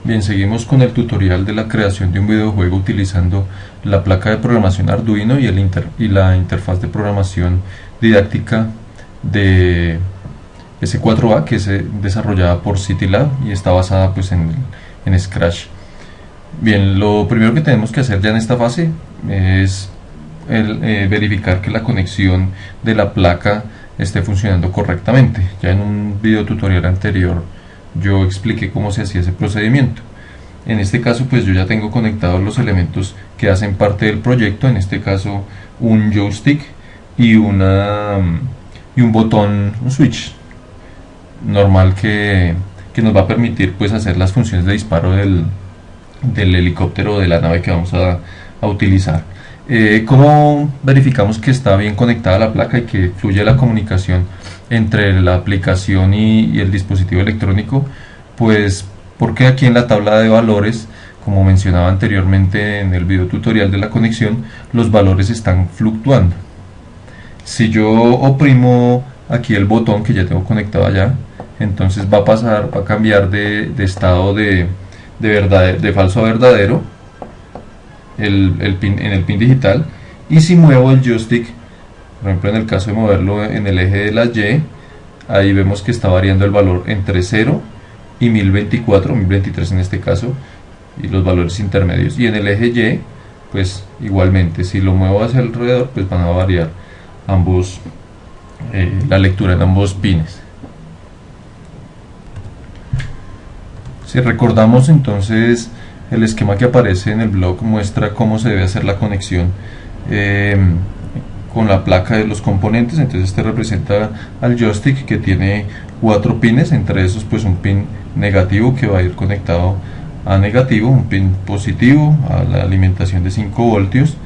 Bien, seguimos con el tutorial de la creación de un videojuego utilizando la placa de programación Arduino y, la interfaz de programación didáctica de S4A, que es desarrollada por CityLab y está basada pues en Scratch. Bien, lo primero que tenemos que hacer ya en esta fase es verificar que la conexión de la placa esté funcionando correctamente. Ya en un video tutorial anterior yo expliqué cómo se hacía ese procedimiento. En este caso pues yo ya tengo conectados los elementos que hacen parte del proyecto, en este caso un joystick y un botón, un switch normal que nos va a permitir pues hacer las funciones de disparo del helicóptero o de la nave que vamos a utilizar. ¿Cómo verificamos que está bien conectada la placa y que fluye la comunicación entre la aplicación y el dispositivo electrónico? Pues porque aquí en la tabla de valores, como mencionaba anteriormente en el video tutorial de la conexión, los valores están fluctuando. Si yo oprimo aquí el botón que ya tengo conectado allá, entonces va a cambiar de estado de falso a verdadero en el pin digital. Y si muevo el joystick, por ejemplo en el caso de moverlo en el eje de la Y, ahí vemos que está variando el valor entre 0 y 1024, 1023 en este caso, y los valores intermedios. Y en el eje Y, pues igualmente, si lo muevo hacia alrededor, pues van a variar ambos, la lectura en ambos pines. Si recordamos entonces, el esquema que aparece en el blog muestra cómo se debe hacer la conexión con la placa de los componentes. Entonces este representa al joystick, que tiene 4 pines, entre esos pues un pin negativo que va a ir conectado a negativo, un pin positivo a la alimentación de 5 voltios,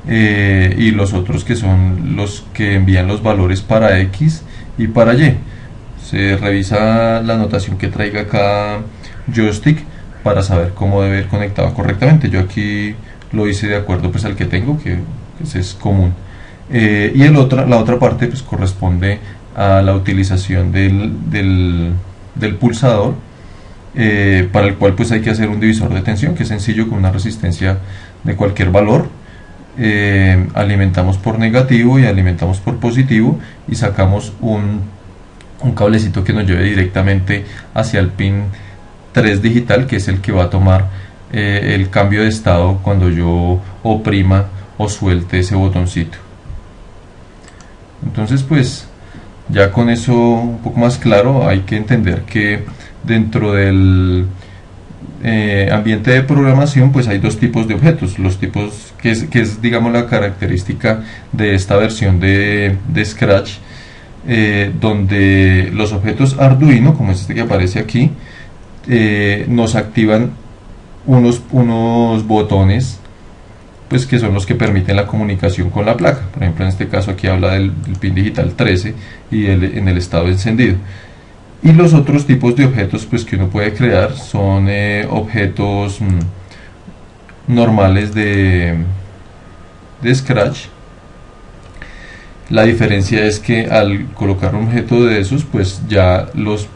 y los otros que son los que envían los valores para X y para Y. Se revisa la anotación que traiga cada joystick para saber cómo debe ir conectado correctamente. Yo aquí lo hice de acuerdo pues al que tengo, que ese es común. Y la otra parte pues corresponde a la utilización del pulsador, para el cual pues hay que hacer un divisor de tensión, que es sencillo, con una resistencia de cualquier valor. Alimentamos por negativo y alimentamos por positivo, y sacamos un cablecito que nos lleve directamente hacia el pin 3 digital, que es el que va a tomar el cambio de estado cuando yo oprima o suelte ese botoncito. Entonces pues ya con eso un poco más claro, hay que entender que dentro del ambiente de programación pues hay dos tipos de objetos. Los tipos que es digamos la característica de esta versión de Scratch, donde los objetos Arduino, como este que aparece aquí, nos activan unos botones pues que son los que permiten la comunicación con la placa. Por ejemplo, en este caso aquí habla del pin digital 13 y en el estado encendido. Y los otros tipos de objetos pues que uno puede crear son objetos normales de Scratch. La diferencia es que al colocar un objeto de esos, pues ya los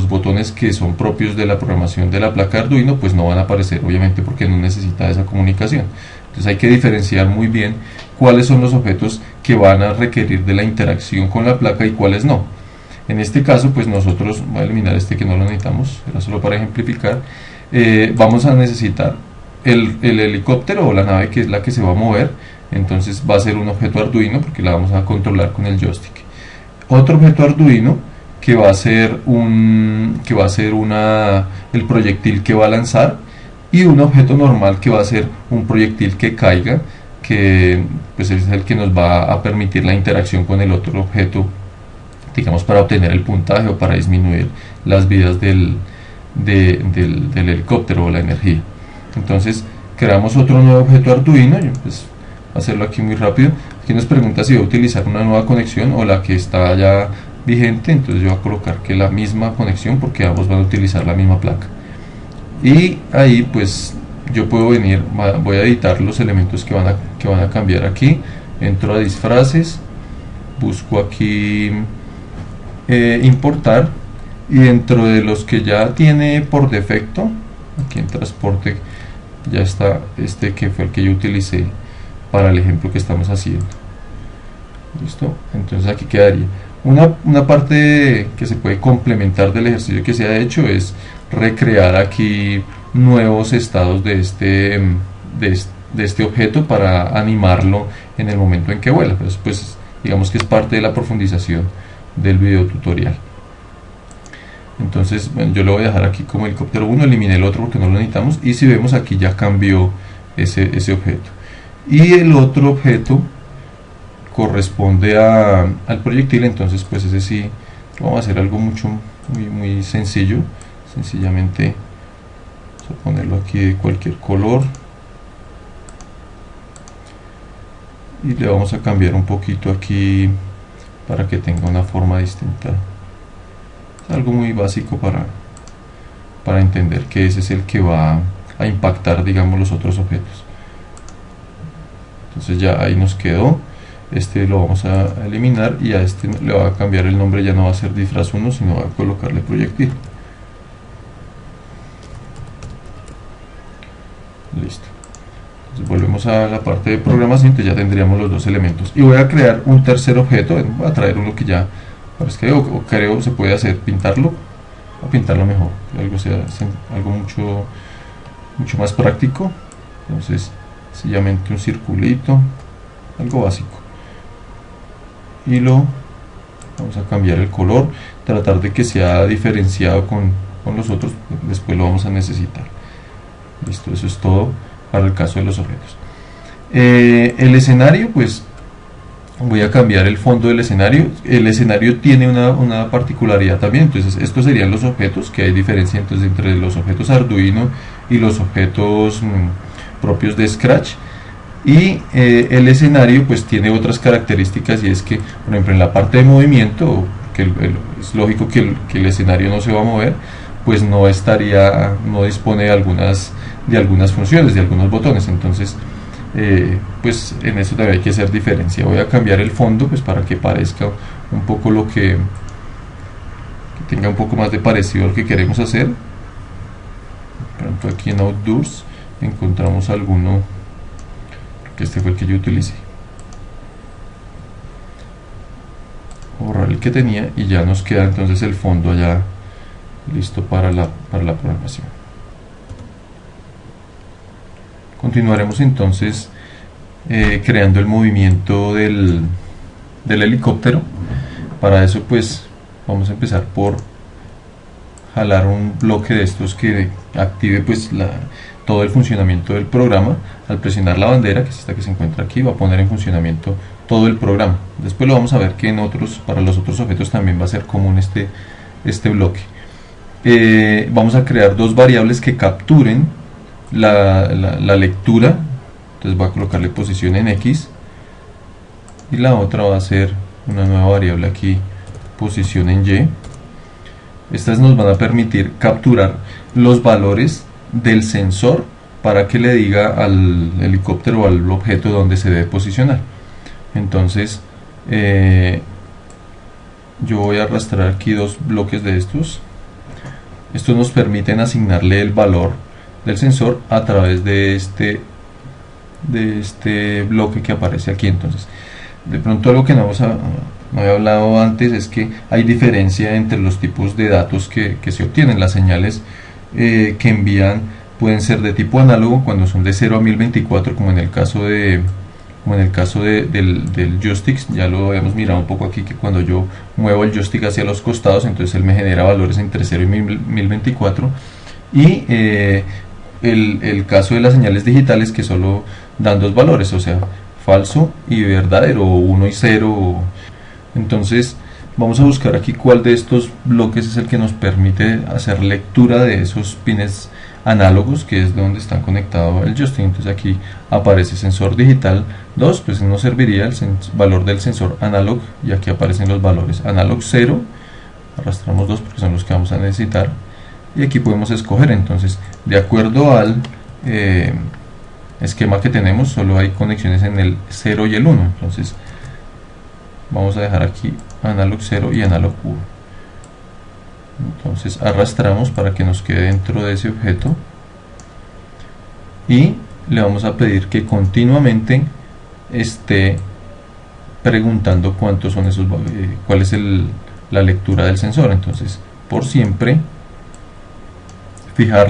botones que son propios de la programación de la placa Arduino pues no van a aparecer, obviamente, porque no necesita esa comunicación. Entonces hay que diferenciar muy bien cuáles son los objetos que van a requerir de la interacción con la placa y cuáles no. En este caso pues nosotros, voy a eliminar este que no lo necesitamos, era solo para ejemplificar. Vamos a necesitar el helicóptero o la nave, que es la que se va a mover. Entonces va a ser un objeto Arduino porque la vamos a controlar con el joystick. Otro objeto Arduino que va a ser el proyectil que va a lanzar, y un objeto normal que va a ser un proyectil que caiga, que pues es el que nos va a permitir la interacción con el otro objeto, digamos, para obtener el puntaje o para disminuir las vidas del helicóptero o la energía. Entonces creamos otro nuevo objeto Arduino. Yo pues hacerlo aquí muy rápido. Aquí nos pregunta si voy a utilizar una nueva conexión o la que está ya vigente. Entonces yo voy a colocar que la misma conexión, porque ambos van a utilizar la misma placa. Y ahí pues yo puedo venir, voy a editar los elementos que van a cambiar aquí. Entro a disfraces, busco aquí importar, y dentro de los que ya tiene por defecto aquí en transporte ya está este que fue el que yo utilicé para el ejemplo que estamos haciendo. Listo, entonces aquí quedaría una parte que se puede complementar del ejercicio que se ha hecho, es recrear aquí nuevos estados de este objeto para animarlo en el momento en que vuela. Pues digamos que es parte de la profundización del video tutorial. Entonces, bueno, yo lo voy a dejar aquí como helicóptero 1, eliminé el otro porque no lo necesitamos, y si vemos aquí ya cambió ese objeto. Y el otro objeto corresponde al proyectil, entonces pues ese sí vamos a hacer algo muy sencillo. Sencillamente vamos a ponerlo aquí de cualquier color y le vamos a cambiar un poquito aquí para que tenga una forma distinta. Es algo muy básico para entender que ese es el que va a impactar, digamos, los otros objetos. Entonces ya ahí nos quedó. Este lo vamos a eliminar y a este le va a cambiar el nombre, ya no va a ser disfraz 1, sino va a colocarle proyectil. Listo. Entonces volvemos a la parte de programación, entonces ya tendríamos los dos elementos. Y voy a crear un tercer objeto, voy a traer uno que ya parezca, o creo se puede hacer, pintarlo, o pintarlo mejor, algo mucho más práctico. Entonces sencillamente un circulito, algo básico. Y lo vamos a cambiar el color, tratar de que sea diferenciado con los otros, después lo vamos a necesitar. Listo, eso es todo para el caso de los objetos. El escenario, pues voy a cambiar el fondo del escenario. El escenario tiene una particularidad también, entonces estos serían los objetos, que hay diferencia entonces entre los objetos Arduino y los objetos propios de Scratch. Y el escenario pues tiene otras características, y es que, por ejemplo, en la parte de movimiento, que es lógico que el escenario no se va a mover, pues no dispone de algunas funciones, de algunos botones. Entonces pues en eso también hay que hacer diferencia. Voy a cambiar el fondo pues para que parezca un poco que tenga un poco más de parecido al que queremos hacer. Por ejemplo, aquí en Outdoors encontramos alguno, que este fue el que yo utilicé. Borrar el que tenía y ya nos queda entonces el fondo allá listo para la programación. Continuaremos entonces creando el movimiento del helicóptero. Para eso pues vamos a empezar por jalar un bloque de estos que active pues todo el funcionamiento del programa. Al presionar la bandera, que es esta que se encuentra aquí, va a poner en funcionamiento todo el programa. Después lo vamos a ver que para los otros objetos también va a ser común este bloque. Vamos a crear dos variables que capturen la lectura. Entonces voy a colocarle posición en X, y la otra va a ser una nueva variable aquí, posición en Y. Estas nos van a permitir capturar los valores del sensor para que le diga al helicóptero o al objeto donde se debe posicionar. Entonces yo voy a arrastrar aquí dos bloques de estos. Estos nos permiten asignarle el valor del sensor a través de este bloque que aparece aquí. Entonces, de pronto algo que no había hablado antes es que hay diferencia entre los tipos de datos que se obtienen. Las señales que envían pueden ser de tipo análogo cuando son de 0 a 1024, como en el caso del joystick. Ya lo habíamos mirado un poco aquí, que cuando yo muevo el joystick hacia los costados, entonces él me genera valores entre 0 y 1024. Y el caso de las señales digitales, que solo dan dos valores, o sea, falso y verdadero, 1 y 0. Entonces vamos a buscar aquí cuál de estos bloques es el que nos permite hacer lectura de esos pines análogos, que es donde está conectado el joystick. Entonces aquí aparece sensor digital 2, pues nos serviría el valor del sensor analog, y aquí aparecen los valores analog 0, arrastramos 2 porque son los que vamos a necesitar, y aquí podemos escoger. Entonces, de acuerdo al esquema que tenemos, solo hay conexiones en el 0 y el 1, entonces vamos a dejar aquí analog 0 y analog 1. Entonces arrastramos para que nos quede dentro de ese objeto. y le vamos a pedir que continuamente esté preguntando cuántos son esos, cuál es la lectura del sensor. Entonces, por siempre fijar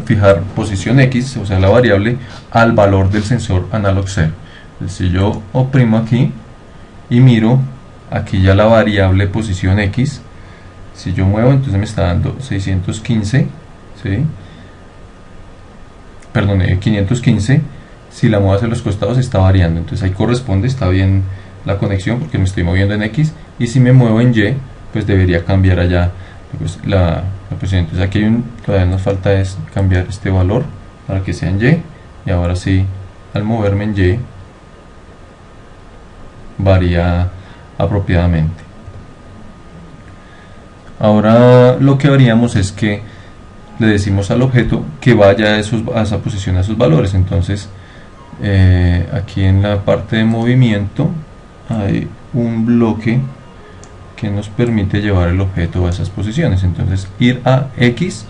fijar posición X, o sea la variable, al valor del sensor analog 0. Entonces, si yo oprimo aquí y miro aquí ya la variable posición X, si yo muevo, entonces me está dando 615, ¿sí? Perdón, 515. Si la muevo hacia los costados está variando, entonces ahí corresponde, está bien la conexión porque me estoy moviendo en X, y si me muevo en Y, pues debería cambiar allá pues, la posición. Entonces aquí todavía nos falta es cambiar este valor para que sea en Y, y ahora sí, al moverme en Y varía apropiadamente. Ahora lo que haríamos es que le decimos al objeto que vaya a esa posición, a esos valores. Entonces aquí en la parte de movimiento hay un bloque que nos permite llevar el objeto a esas posiciones. Entonces ir a X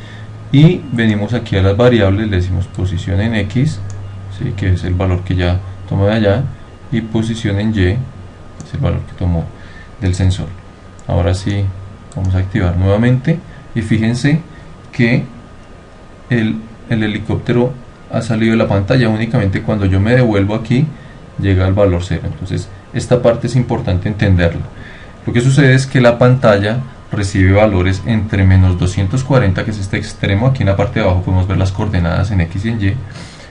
y venimos aquí a las variables, le decimos posición en X, ¿sí? Que es el valor que ya tomó de allá, y posición en Y es el valor que tomó del sensor. Ahora sí vamos a activar nuevamente y fíjense que el helicóptero ha salido de la pantalla. Únicamente cuando yo me devuelvo aquí llega al valor 0. Entonces esta parte es importante entenderla. Lo que sucede es que la pantalla recibe valores entre menos 240, que es este extremo. Aquí en la parte de abajo podemos ver las coordenadas en X y en Y.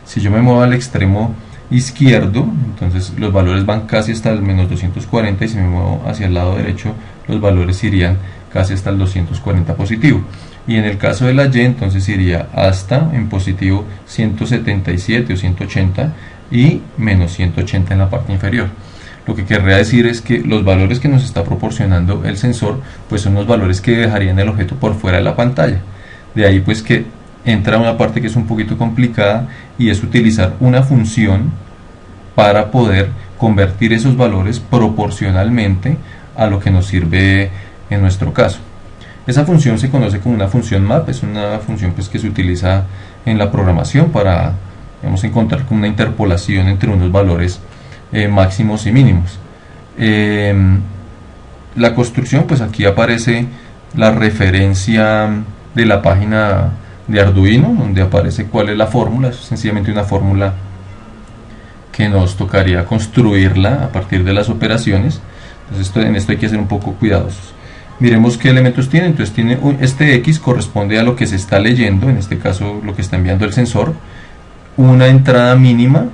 Si yo me muevo al extremo izquierdo, entonces los valores van casi hasta el menos 240, y si me muevo hacia el lado derecho, los valores irían casi hasta el 240 positivo. Y en el caso de la Y, entonces iría hasta en positivo 177 o 180 y menos 180 en la parte inferior. Lo que querría decir es que los valores que nos está proporcionando el sensor pues son los valores que dejarían el objeto por fuera de la pantalla. De ahí pues que entra una parte que es un poquito complicada, y es utilizar una función para poder convertir esos valores proporcionalmente a lo que nos sirve en nuestro caso. Esa función se conoce como una función map, es una función pues que se utiliza en la programación para, digamos, encontrar como una interpolación entre unos valores máximos y mínimos. La construcción, pues aquí aparece la referencia de la página de Arduino, donde aparece cuál es la fórmula. Es sencillamente una fórmula que nos tocaría construirla a partir de las operaciones. Entonces en esto hay que ser un poco cuidadosos. Miremos qué elementos tiene. Entonces tiene este X corresponde a lo que se está leyendo, en este caso lo que está enviando el sensor, una entrada mínima,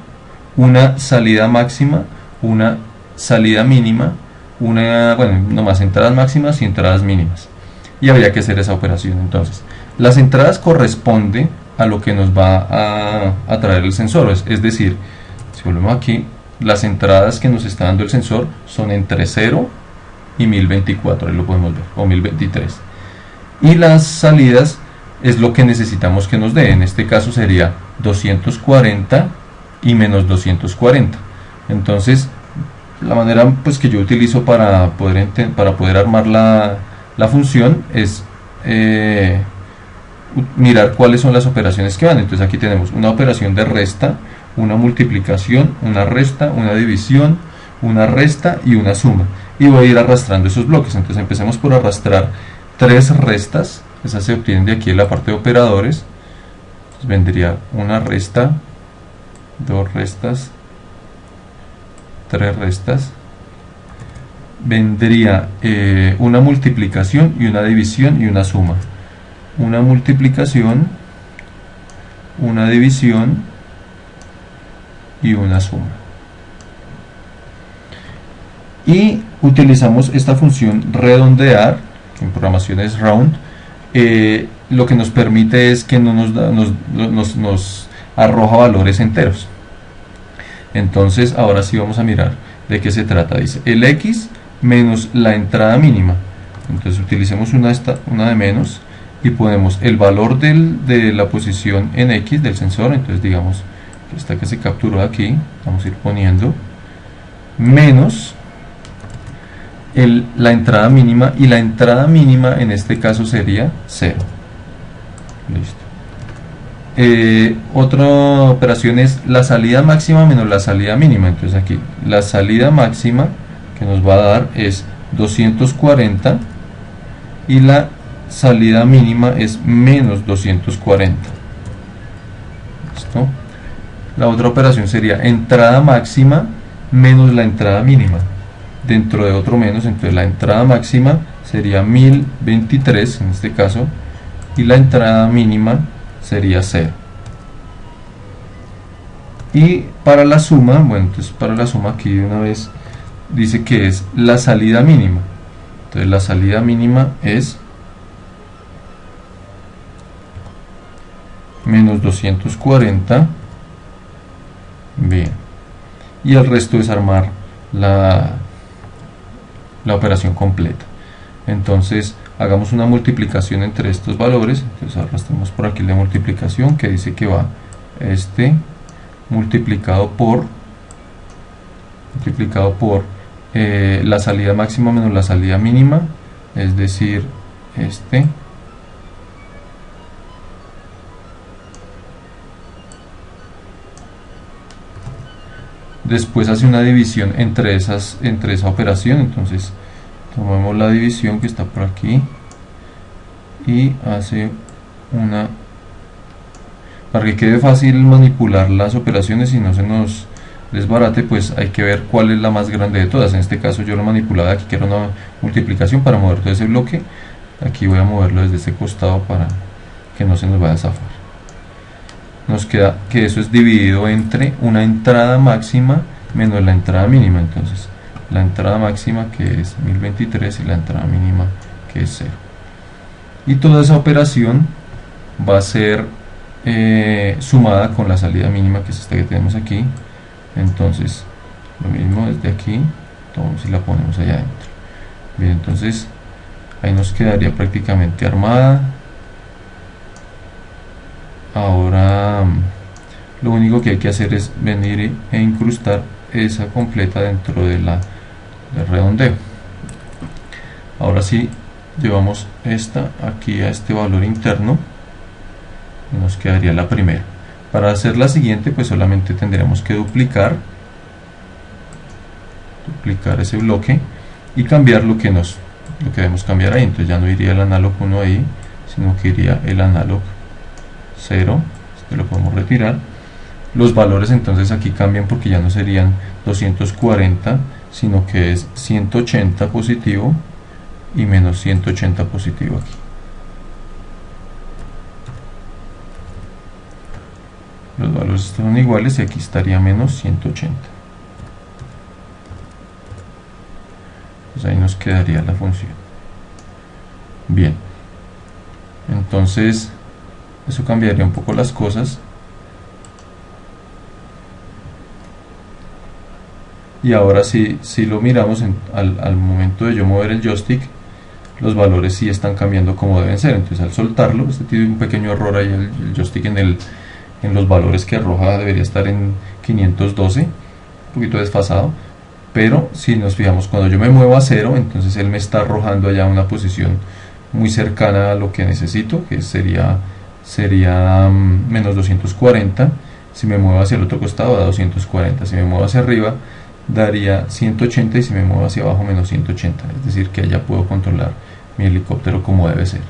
una salida máxima, una salida mínima, no más entradas máximas y entradas mínimas, y habría que hacer esa operación. Entonces las entradas corresponden a lo que nos va a traer el sensor, es decir, si volvemos aquí, las entradas que nos está dando el sensor son entre 0 y 1024, ahí lo podemos ver, o 1023, y las salidas es lo que necesitamos que nos dé. En este caso sería 240 y menos 240. Entonces la manera pues que yo utilizo para poder armar la función es mirar cuáles son las operaciones que van. Entonces aquí tenemos una operación de resta, una multiplicación, una resta, una división, una resta y una suma, y voy a ir arrastrando esos bloques. Entonces empecemos por arrastrar 3 restas, esas se obtienen de aquí en la parte de operadores. Entonces vendría una resta, 2 restas, 3 restas, vendría una multiplicación y una división y una suma, una multiplicación, una división y una suma. Y utilizamos esta función redondear, que en programación es round. Lo que nos permite es que no nos arroja valores enteros. Entonces ahora sí vamos a mirar de qué se trata. Dice el X menos la entrada mínima. Entonces utilicemos una de menos y ponemos el valor de la posición en X del sensor. Entonces digamos que esta que se capturó aquí, vamos a ir poniendo menos la entrada mínima, y la entrada mínima en este caso sería 0. Listo. Otra operación es la salida máxima menos la salida mínima. Entonces aquí la salida máxima que nos va a dar es 240 y la salida mínima es menos 240. ¿Listo? La otra operación sería entrada máxima menos la entrada mínima. Dentro de otro menos, entonces la entrada máxima sería 1023 en este caso y la entrada mínima sería 0. Y para la suma, bueno, entonces para la suma aquí de una vez dice que es la salida mínima. Entonces la salida mínima es menos 240. Bien. Y el resto es armar la operación completa. Entonces hagamos una multiplicación entre estos valores. Entonces arrastramos por aquí la multiplicación que dice que va este multiplicado por la salida máxima menos la salida mínima, es decir, este después hace una división entre esa operación. Entonces tomamos la división que está por aquí y hace una, para que quede fácil manipular las operaciones y no se nos desbarate, pues hay que ver cuál es la más grande de todas. En este caso yo lo manipulaba aquí, que era una multiplicación. Para mover todo ese bloque, aquí voy a moverlo desde este costado para que no se nos vaya a zafar. Nos queda que eso es dividido entre una entrada máxima menos la entrada mínima. Entonces la entrada máxima, que es 1023, y la entrada mínima, que es 0. Y toda esa operación va a ser sumada con la salida mínima, que es esta que tenemos aquí. Entonces lo mismo desde aquí, tomamos y la ponemos allá adentro. Bien, entonces ahí nos quedaría prácticamente armada. Ahora lo único que hay que hacer es venir e incrustar esa completa dentro del redondeo. Ahora sí, llevamos esta aquí a este valor interno y nos quedaría la primera. Para hacer la siguiente, pues solamente tendremos que duplicar ese bloque y cambiar lo que debemos cambiar ahí. Entonces ya no iría el analog 1 ahí, sino que iría el analog 0. Este lo podemos retirar. Los valores entonces aquí cambian porque ya no serían 240, sino que es 180 positivo y menos 180 positivo aquí. Los valores están iguales y aquí estaría menos 180. Pues ahí nos quedaría la función. Bien, entonces eso cambiaría un poco las cosas. Y ahora si lo miramos al momento de yo mover el joystick, los valores sí están cambiando como deben ser. Entonces al soltarlo, este tiene un pequeño error ahí, el joystick en los valores que arroja debería estar en 512, un poquito desfasado. Pero si nos fijamos, cuando yo me muevo a 0, entonces él me está arrojando allá una posición muy cercana a lo que necesito, que sería menos 240. Si me muevo hacia el otro costado da 240, si me muevo hacia arriba daría 180 y si me muevo hacia abajo menos 180. Es decir, que allá puedo controlar mi helicóptero como debe ser.